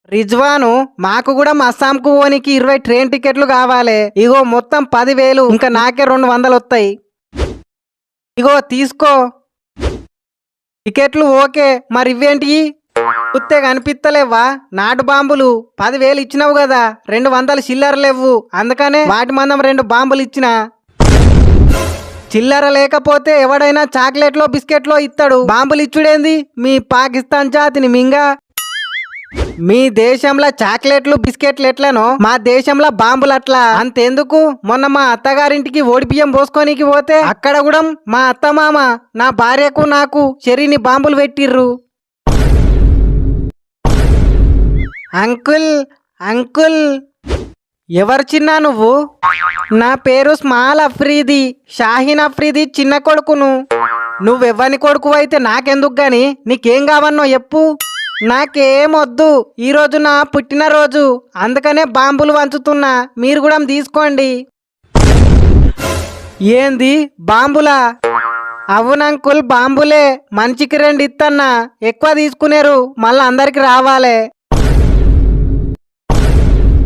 రిజ్వాను మాకు కూడా అస్సాంకు పోనీకి 20 ట్రైన్ టికెట్లు కావాలి. ఇగో మొత్తం 10,000. ఇంకా నాకే 200 వస్తాయి. ఇగో తీసుకో టికెట్లు. ఓకే, మరి ఇవేంటి కుత్తే కనిపిస్తలేవా? నాటు బాంబులు 10,000 ఇచ్చినావు కదా, 200 చిల్లర లేవు. అందుకనే వాటి మందం 2 బాంబులు ఇచ్చిన. చిల్లర లేకపోతే ఎవడైనా చాక్లెట్లో బిస్కెట్లో ఇస్తాడు, బాంబులు ఇచ్చుడేంది? మీ పాకిస్తాన్ జాతిని మింగా. మీ దేశంలో చాక్లెట్లు బిస్కెట్లు ఎట్లనో మా దేశంలో బాంబులు అట్లా. అంతెందుకు, మొన్న మా అత్తగారింటికి ఓడిపియ్యం పోసుకోనికి పోతే అక్కడ కూడా మా అత్తమామ నా భార్యకు నాకు చెరిని బాంబులు పెట్టిర్రు. Uncle uncle. ఎవరు చిన్నా నువ్వు? నా పేరు స్మాల్ అఫ్రీది, షాహీన్ అఫ్రీది చిన్న కొడుకును. నువ్వెవ్వని కొడుకు అయితే నాకెందుకు గాని, నీకేం కావన్నో చెప్పు. నాకేమొద్దు, ఈరోజు నా పుట్టినరోజు, అందుకనే బాంబులు వంచుతున్నా, మీరు కూడా తీసుకోండి. ఏంది బాంబులా? అవునంకుల్ బాంబులే, మనిషికి 2 ఇత్తన్నా, ఎక్కువ తీసుకునేరు, మళ్ళీ అందరికి రావాలే.